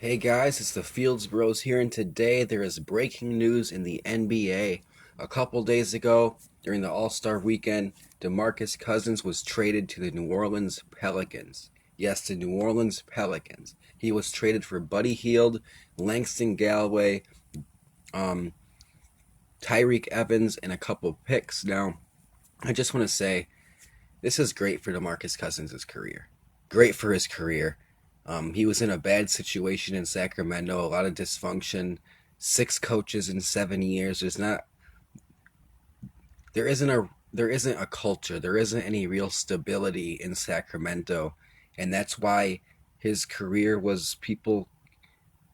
Hey guys, it's the Fields Bros here, and today there is breaking news in the NBA. A couple days ago, during the All-Star weekend, Demarcus Cousins was traded to the New Orleans Pelicans. Yes, the New Orleans Pelicans. He was traded for Buddy Hield, Langston Galloway, um, Tyreek Evans, and a couple picks. Now, I just want to say this is great for Demarcus Cousins' career. Great for his career. He was in a bad situation in Sacramento, a lot of dysfunction, 6 coaches in 7 years. There isn't a culture. There isn't any real stability in Sacramento, and that's why his career was people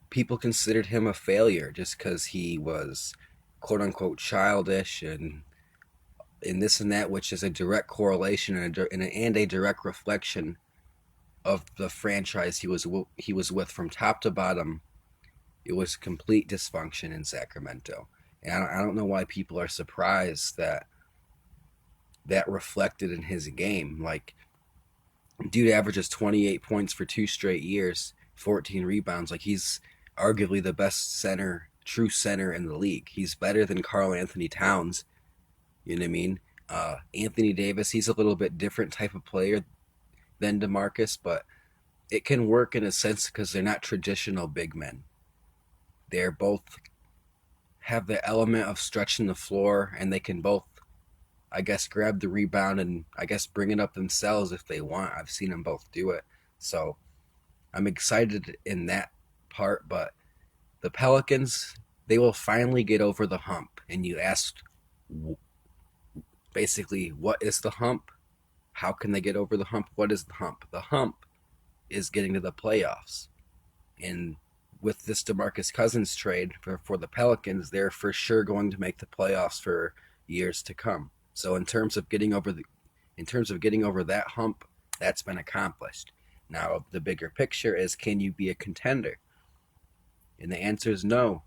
considered him a failure just because he was quote unquote childish and this and that, which is a direct correlation and a direct reflection of the franchise he was with from top to bottom. It was complete dysfunction in Sacramento, and I don't know why people are surprised that that reflected in his game. Like, dude averages 28 points for 2 straight years, 14 rebounds. Like, he's arguably the best center, true center in the league. He's better than Karl Anthony Towns. You know what I mean? Anthony Davis, he's a little bit different type of player than DeMarcus, but it can work in a sense because they're not traditional big men. They're both have the element of stretching the floor, and they can both, I guess, grab the rebound and I guess bring it up themselves if they want. I've seen them both do it. So I'm excited in that part, but the Pelicans, they will finally get over the hump. And you asked basically, what is the hump? How can they get over the hump? What is the hump? The hump is getting to the playoffs. And with this DeMarcus Cousins trade for the Pelicans, they're for sure going to make the playoffs for years to come. So in terms of getting over that hump, that's been accomplished. Now the bigger picture is, can you be a contender? And the answer is no.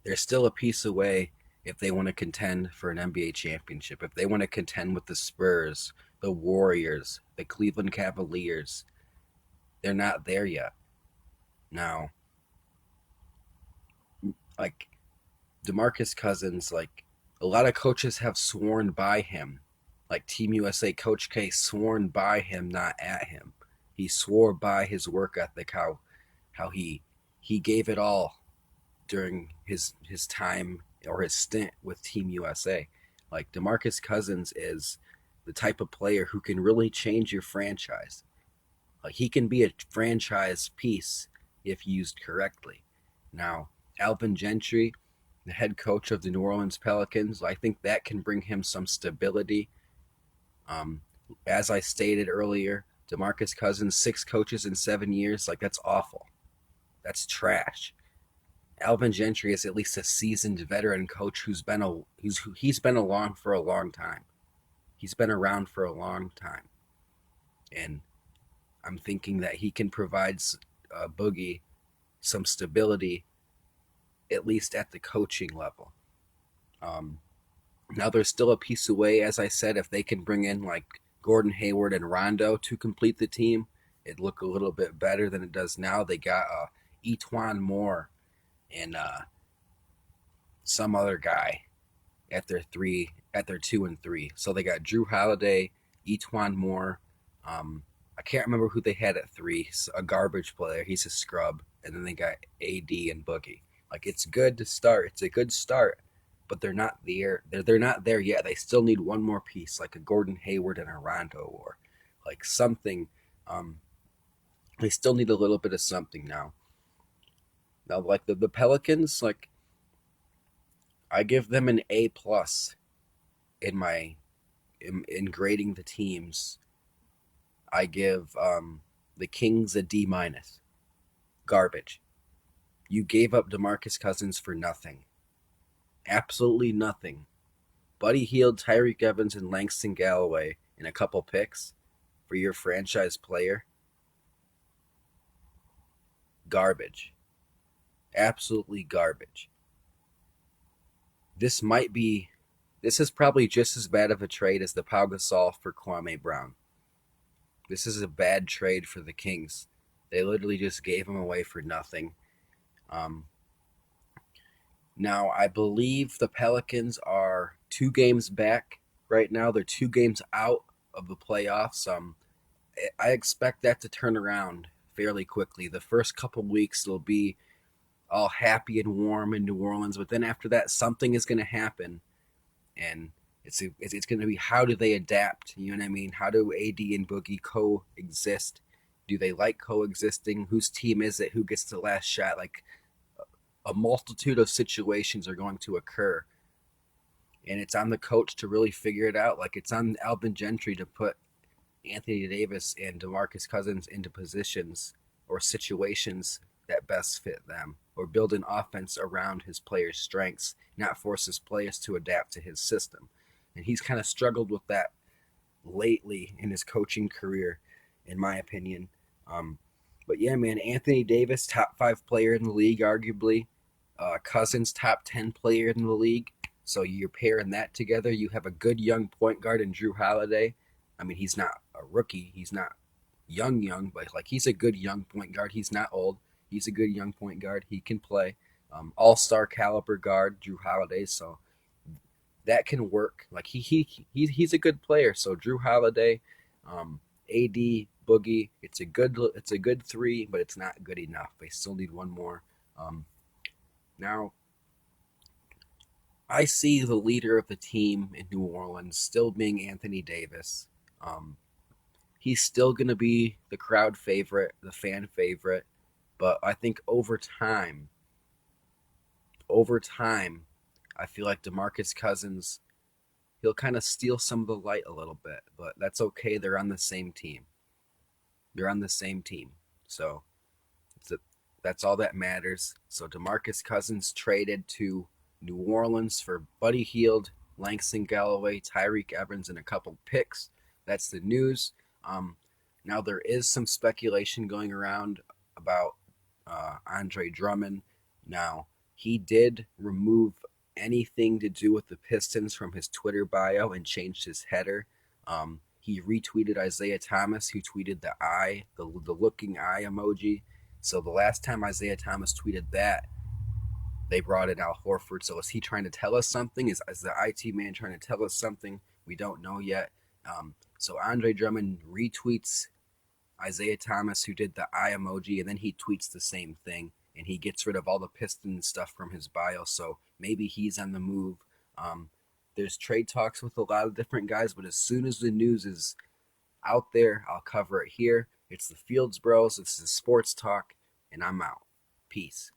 They're still a piece away if they want to contend for an NBA championship. If they want to contend with the Spurs, the Warriors, the Cleveland Cavaliers, they're not there yet. Now, like DeMarcus Cousins, like a lot of coaches have sworn by him. Like Team USA Coach K sworn by him, not at him. He swore by his work ethic, how he gave it all during his time or his stint with Team USA. Like DeMarcus Cousins is the type of player who can really change your franchise. Like he can be a franchise piece if used correctly. Now, Alvin Gentry, the head coach of the New Orleans Pelicans, I think that can bring him some stability. Um, as I stated earlier, DeMarcus Cousins, 6 coaches in 7 years, like that's awful. That's trash. Alvin Gentry is at least a seasoned veteran coach he's been along for a long time. He's been around for a long time, and I'm thinking that he can provide Boogie some stability, at least at the coaching level. Um, Now they're still a piece away, as I said. If they can bring in like Gordon Hayward and Rondo to complete the team, it'd look a little bit better than it does now. They got Etwan Moore and some other guy at their 2 and 3. So they got Drew Holiday, Etwan Moore. I can't remember who they had at 3. A garbage player. He's a scrub. And then they got AD and Boogie. Like, it's good to start. It's a good start, but they're not there. They're not there yet. They still need one more piece, like a Gordon Hayward and a Rondo, or like something. Um, they still need a little bit of something now. Now, like the Pelicans, like I give them an A+ in my in grading the teams. I give the Kings a D-. Garbage. You gave up DeMarcus Cousins for nothing. Absolutely nothing. Buddy Hield, Tyreek Evans, and Langston Galloway and a couple picks for your franchise player. Garbage. Absolutely garbage. This might be this is probably just as bad of a trade as the Pau Gasol for Kwame Brown. This is a bad trade for the Kings. They literally just gave him away for nothing. Um, Now, I believe the Pelicans are 2 games back right now. They're 2 games out of the playoffs. I expect that to turn around fairly quickly. The first couple weeks they'll be all happy and warm in New Orleans, but then after that, something is going to happen, and it's going to be how do they adapt? You know what I mean? How do AD and Boogie coexist? Do they like coexisting? Whose team is it? Who gets the last shot? Like a multitude of situations are going to occur, and it's on the coach to really figure it out. Like it's on Alvin Gentry to put Anthony Davis and Demarcus Cousins into positions or situations that best fit them, or build an offense around his players' strengths, not force his players to adapt to his system. And he's kind of struggled with that lately in his coaching career, in my opinion. Um, but yeah, man, Anthony Davis, top 5 player in the league, arguably. Cousins, top 10 player in the league. So you're pairing that together. You have a good young point guard in Drew Holiday. I mean, he's not a rookie. He's not young, but like he's a good young point guard. He's not old. He's a good young point guard. He can play. All-star caliber guard, Drew Holiday. So that can work. Like he's a good player. So Drew Holiday, AD, Boogie. It's a good 3, but it's not good enough. They still need one more. Now I see the leader of the team in New Orleans still being Anthony Davis. Um, he's still going to be the crowd favorite, the fan favorite, but I think over time, I feel like Demarcus Cousins, he'll kind of steal some of the light a little bit, but that's okay. They're on the same team. They're on the same team. So it's a, that's all that matters. So Demarcus Cousins traded to New Orleans for Buddy Hield, Langston Galloway, Tyreek Evans, and a couple picks. That's the news. Um, Now there is some speculation going around about Andre Drummond. Now he did remove anything to do with the Pistons from his Twitter bio and changed his header. He retweeted Isaiah Thomas, who tweeted the looking eye emoji. So the last time Isaiah Thomas tweeted that, they brought in Al Horford. So is he trying to tell us something? Is the IT man trying to tell us something? We don't know yet. So Andre Drummond retweets Isaiah Thomas, who did the eye emoji, and then he tweets the same thing, and he gets rid of all the Pistons stuff from his bio. So maybe he's on the move. Um, there's trade talks with a lot of different guys, but as soon as the news is out there, I'll cover it here. It's the Fields Bros. This is Sports Talk, and I'm out. Peace.